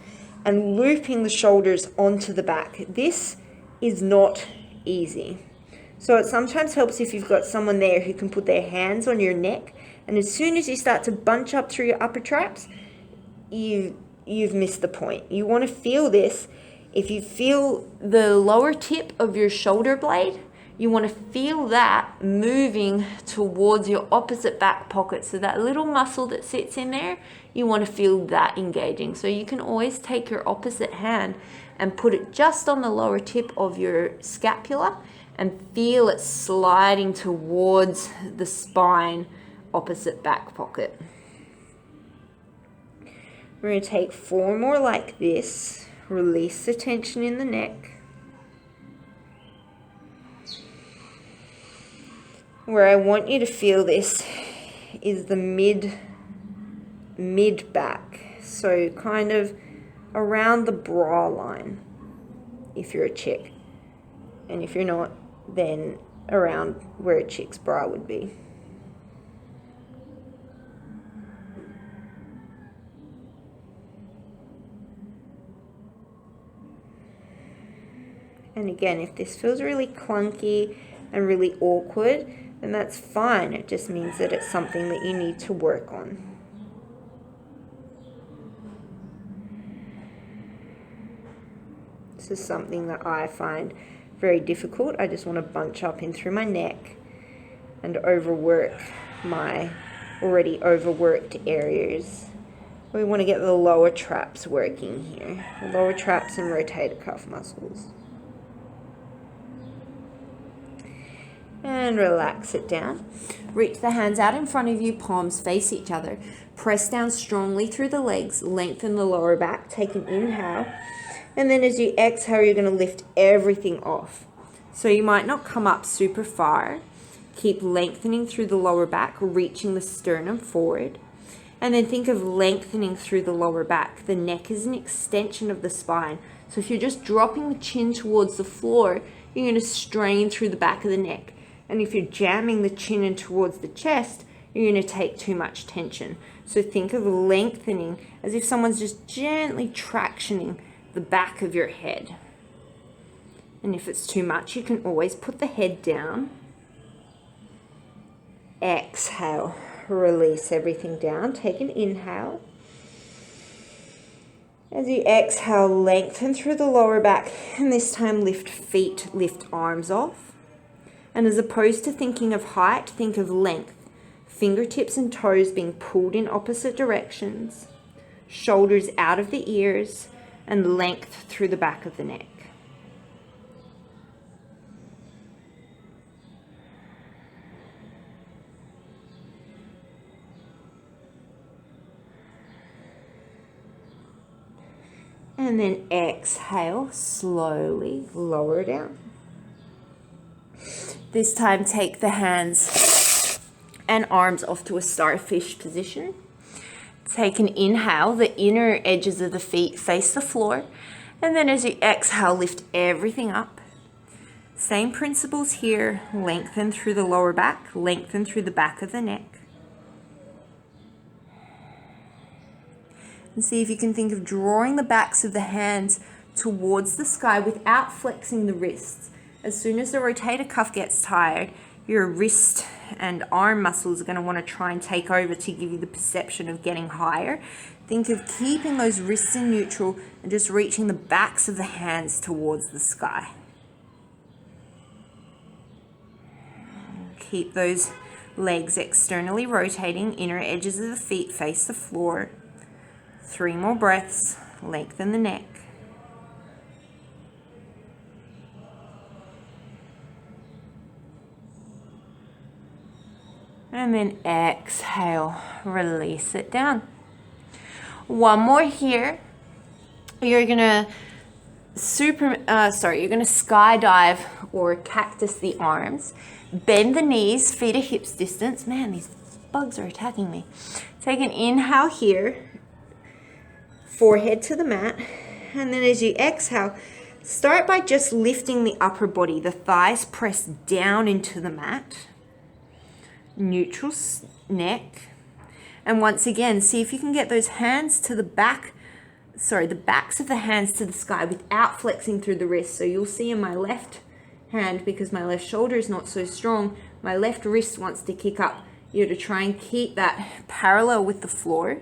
and looping the shoulders onto the back. This is not easy. So it sometimes helps if you've got someone there who can put their hands on your neck, and as soon as you start to bunch up through your upper traps, you've missed the point. You want to feel this. If you feel the lower tip of your shoulder blade, you want to feel that moving towards your opposite back pocket. So that little muscle that sits in there, you want to feel that engaging. So you can always take your opposite hand and put it just on the lower tip of your scapula and feel it sliding towards the spine, opposite back pocket. We're going to take 4 more like this. Release the tension in the neck. Where I want you to feel this is the mid back. So kind of around the bra line if you're a chick. And if you're not, then around where a chick's bra would be. And again, if this feels really clunky and really awkward, then that's fine. It just means that it's something that you need to work on. This is something that I find very difficult. I just want to bunch up in through my neck and overwork my already overworked areas. We want to get the lower traps working here. The lower traps and rotator cuff muscles. And relax it down. Reach the hands out in front of you, palms face each other. Press down strongly through the legs, lengthen the lower back. Take an inhale. And then as you exhale, you're going to lift everything off. So you might not come up super far. Keep lengthening through the lower back, reaching the sternum forward. And then think of lengthening through the lower back. The neck is an extension of the spine. So if you're just dropping the chin towards the floor, you're going to strain through the back of the neck. And if you're jamming the chin in towards the chest, you're going to take too much tension. So think of lengthening as if someone's just gently tractioning the back of your head. And if it's too much, you can always put the head down. Exhale, release everything down. Take an inhale. As you exhale, lengthen through the lower back, and this time lift feet, lift arms off. And as opposed to thinking of height, think of length. Fingertips and toes being pulled in opposite directions. Shoulders out of the ears, and length through the back of the neck. And then exhale, slowly lower down. This time take the hands and arms off to a starfish position. Take an inhale, the inner edges of the feet face the floor. And then as you exhale, lift everything up. Same principles here. Lengthen through the lower back, lengthen through the back of the neck. And see if you can think of drawing the backs of the hands towards the sky without flexing the wrists. As soon as the rotator cuff gets tired, your wrist and arm muscles are going to want to try and take over to give you the perception of getting higher. Think of keeping those wrists in neutral and just reaching the backs of the hands towards the sky. Keep those legs externally rotating, inner edges of the feet face the floor. 3 more breaths, lengthen the neck. And then exhale, release it down. One more here. You're gonna skydive or cactus the arms. Bend the knees, feet at hips distance. Man, these bugs are attacking me. Take an inhale here, forehead to the mat. And then as you exhale, start by just lifting the upper body, the thighs press down into the mat. Neutral neck. And once again, see if you can get those hands to the back, the backs of the hands to the sky without flexing through the wrist. So you'll see in my left hand, because my left shoulder is not so strong, my left wrist wants to kick up. You're to try and keep that parallel with the floor.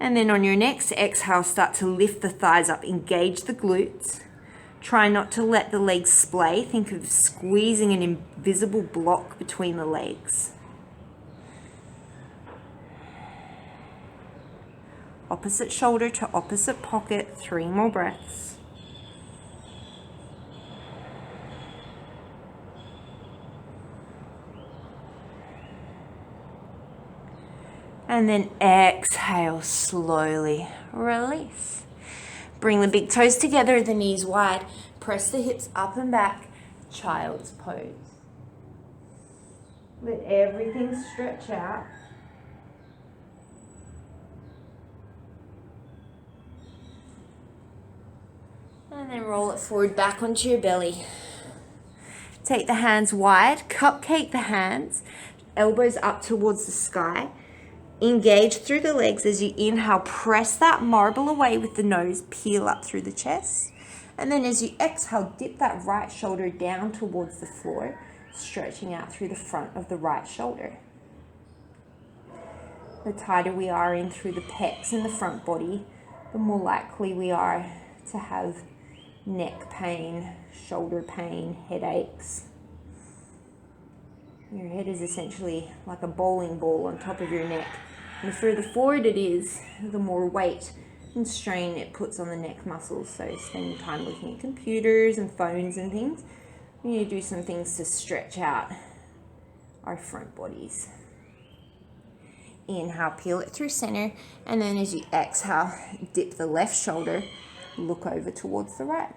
And then on your next exhale, start to lift the thighs up, engage the glutes. Try not to let the legs splay. Think of squeezing an invisible block between the legs. Opposite shoulder to opposite pocket, 3 more breaths. And then exhale, slowly release. Bring the big toes together, the knees wide. Press the hips up and back, child's pose. Let everything stretch out. And then roll it forward back onto your belly. Take the hands wide, cupcake the hands, elbows up towards the sky. Engage through the legs as you inhale, press that marble away with the nose, peel up through the chest. And then as you exhale, dip that right shoulder down towards the floor, stretching out through the front of the right shoulder. The tighter we are in through the pecs and the front body, the more likely we are to have neck pain, shoulder pain, headaches. Your head is essentially like a bowling ball on top of your neck. And the further forward it is, the more weight and strain it puts on the neck muscles. So spending time looking at computers and phones and things, we need to do some things to stretch out our front bodies. Inhale, peel it through center, and then as you exhale, dip the left shoulder, look over towards the right.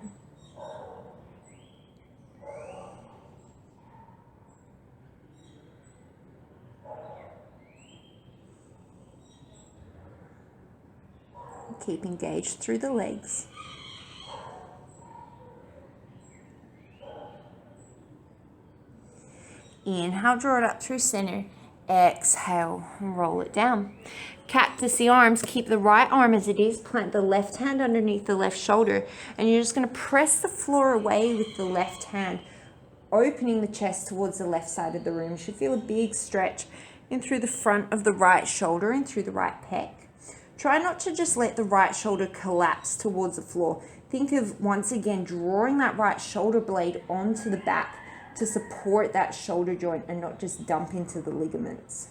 Keep engaged through the legs. Inhale, draw it up through center. Exhale, roll it down. Cactus the arms, keep the right arm as it is, plant the left hand underneath the left shoulder, and you're just going to press the floor away with the left hand, opening the chest towards the left side of the room. You should feel a big stretch in through the front of the right shoulder and through the right pec. Try not to just let the right shoulder collapse towards the floor. Think of, once again, drawing that right shoulder blade onto the back to support that shoulder joint and not just dump into the ligaments.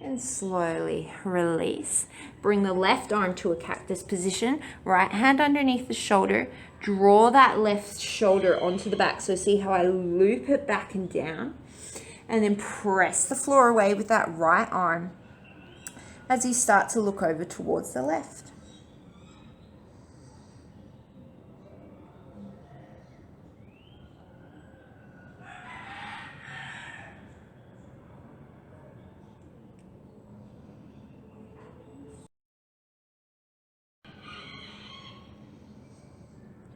And slowly release. Bring the left arm to a cactus position, right hand underneath the shoulder. Draw that left shoulder onto the back. So see how I loop it back and down. And then press the floor away with that right arm as you start to look over towards the left.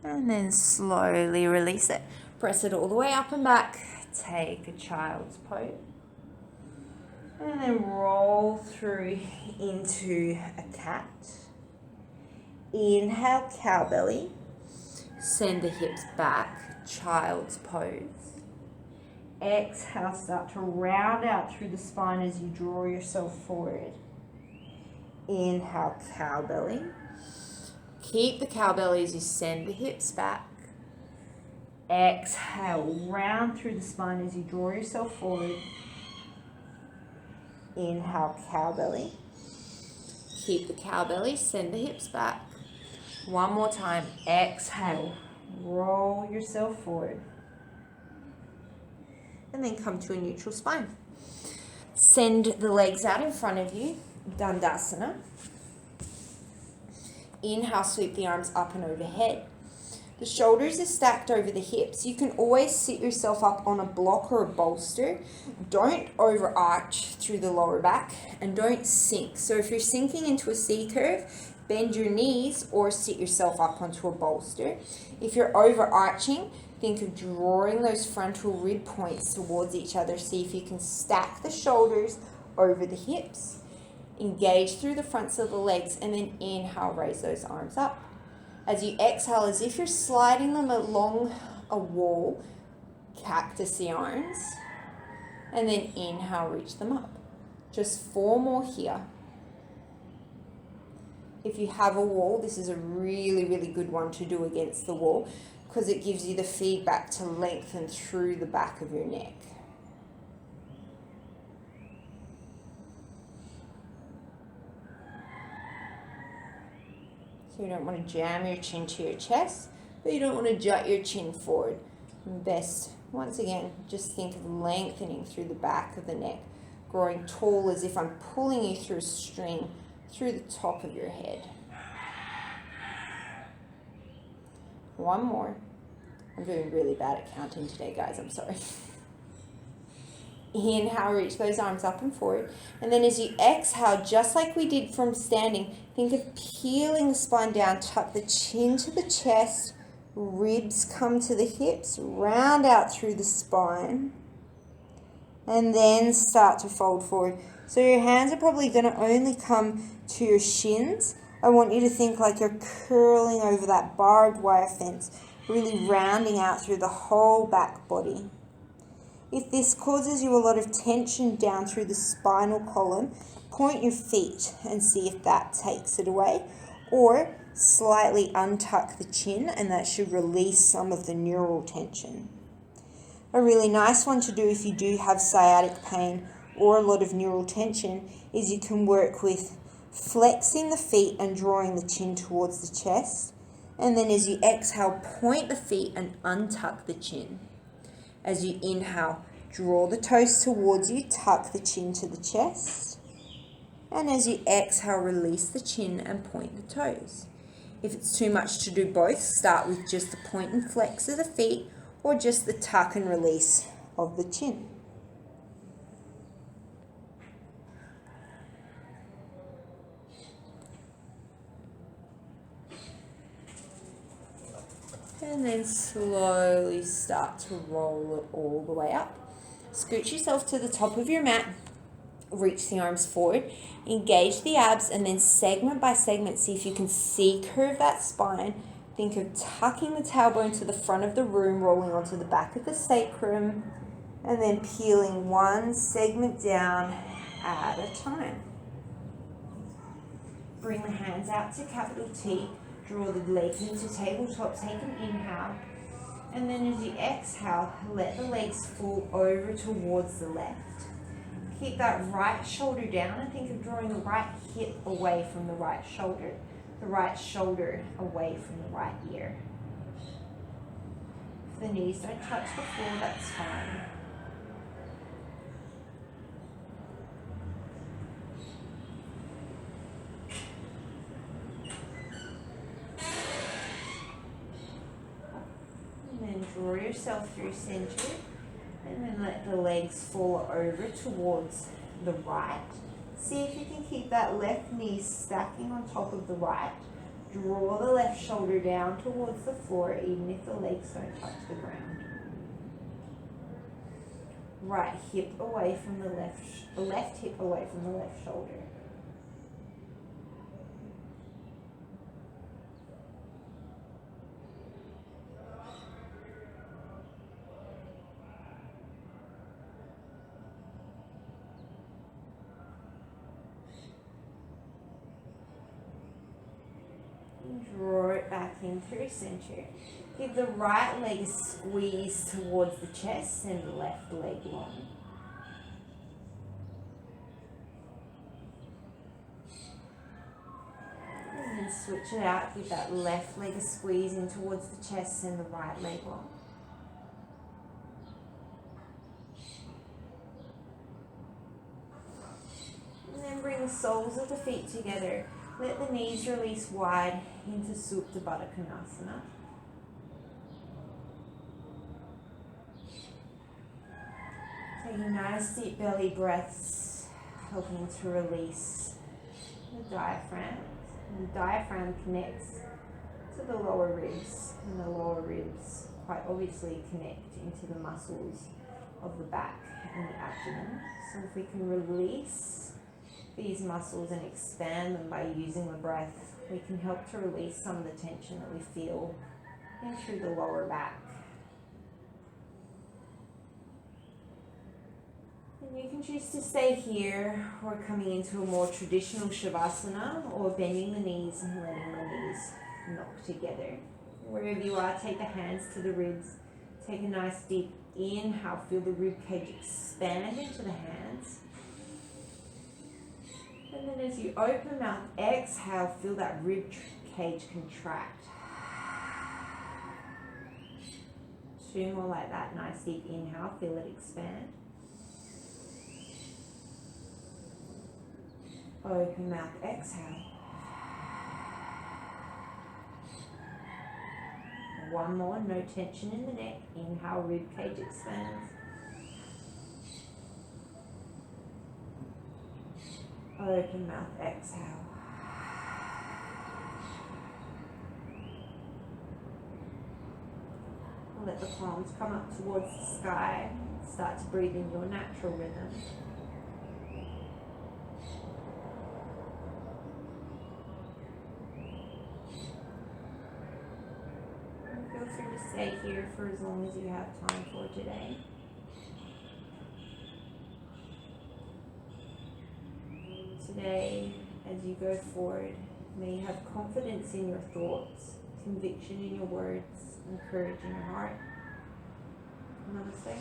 And then slowly release it. Press it all the way up and back. Take a child's pose. And then roll through into a cat. Inhale, cow belly. Send the hips back, child's pose. Exhale, start to round out through the spine as you draw yourself forward. Inhale, cow belly. Keep the cow belly as you send the hips back. Exhale, round through the spine as you draw yourself forward. Inhale, cow belly. Keep the cow belly, send the hips back. One more time. Exhale, roll yourself forward. And then come to a neutral spine. Send the legs out in front of you, Dandasana. Inhale, sweep the arms up and overhead. The shoulders are stacked over the hips. You can always sit yourself up on a block or a bolster. Don't overarch through the lower back and don't sink. So if you're sinking into a C curve, bend your knees or sit yourself up onto a bolster. If you're overarching, think of drawing those frontal rib points towards each other. See if you can stack the shoulders over the hips. Engage through the fronts of the legs and then inhale, raise those arms up. As you exhale, as if you're sliding them along a wall, cactus the arms, and then inhale, reach them up. Just 4 more here. If you have a wall, this is a really, really good one to do against the wall because it gives you the feedback to lengthen through the back of your neck. So you don't want to jam your chin to your chest, but you don't want to jut your chin forward. Best, once again, just think of lengthening through the back of the neck, growing tall as if I'm pulling you through a string through the top of your head. One more. I'm doing really bad at counting today, guys. I'm sorry. Inhale, reach those arms up and forward. And then as you exhale, just like we did from standing, think of peeling the spine down, tuck the chin to the chest, ribs come to the hips, round out through the spine, and then start to fold forward. So your hands are probably going to only come to your shins. I want you to think like you're curling over that barbed wire fence, really rounding out through the whole back body. If this causes you a lot of tension down through the spinal column, point your feet and see if that takes it away, or slightly untuck the chin and that should release some of the neural tension. A really nice one to do if you do have sciatic pain or a lot of neural tension is you can work with flexing the feet and drawing the chin towards the chest, and then as you exhale, point the feet and untuck the chin. As you inhale, draw the toes towards you, tuck the chin to the chest. And as you exhale, release the chin and point the toes. If it's too much to do both, start with just the point and flex of the feet or just the tuck and release of the chin. And then slowly start to roll it all the way up. Scoot yourself to the top of your mat. Reach the arms forward. Engage the abs and then segment by segment, see if you can C-curve that spine. Think of tucking the tailbone to the front of the room, rolling onto the back of the sacrum, and then peeling one segment down at a time. Bring the hands out to capital T. Draw the legs into tabletop, take an inhale, and then as you exhale, let the legs fall over towards the left. Keep that right shoulder down and think of drawing the right hip away from the right shoulder away from the right ear. If the knees don't touch the floor, that's fine. Draw yourself through center and then let the legs fall over towards the right. See if you can keep that left knee stacking on top of the right. Draw the left shoulder down towards the floor, even if the legs don't touch the ground. Right hip away from the left hip away from the left shoulder. Draw it back into center. Give the right leg a squeeze towards the chest and the left leg long. And then switch it out. Give that left leg a squeeze in towards the chest and the right leg long. And then bring the soles of the feet together. Let the knees release wide into Supta Baddha Konasana. Taking nice deep belly breaths, helping to release the diaphragm. And the diaphragm connects to the lower ribs, and the lower ribs quite obviously connect into the muscles of the back and the abdomen. So if we can release these muscles and expand them by using the breath, we can help to release some of the tension that we feel in through the lower back. And you can choose to stay here or coming into a more traditional Shavasana, or bending the knees and letting the knees knock together. Wherever you are, take the hands to the ribs. Take a nice deep inhale, feel the rib cage expand into the hands. And then as you open mouth, exhale, feel that rib cage contract. 2 more like that. Nice deep inhale, feel it expand. Open mouth, exhale. 1 more, no tension in the neck. Inhale, rib cage expands. Open mouth, exhale. Let the palms come up towards the sky. Start to breathe in your natural rhythm. And feel free to stay here for as long as you have time for today. Today, as you go forward, may you have confidence in your thoughts, conviction in your words, and courage in your heart. Namaste.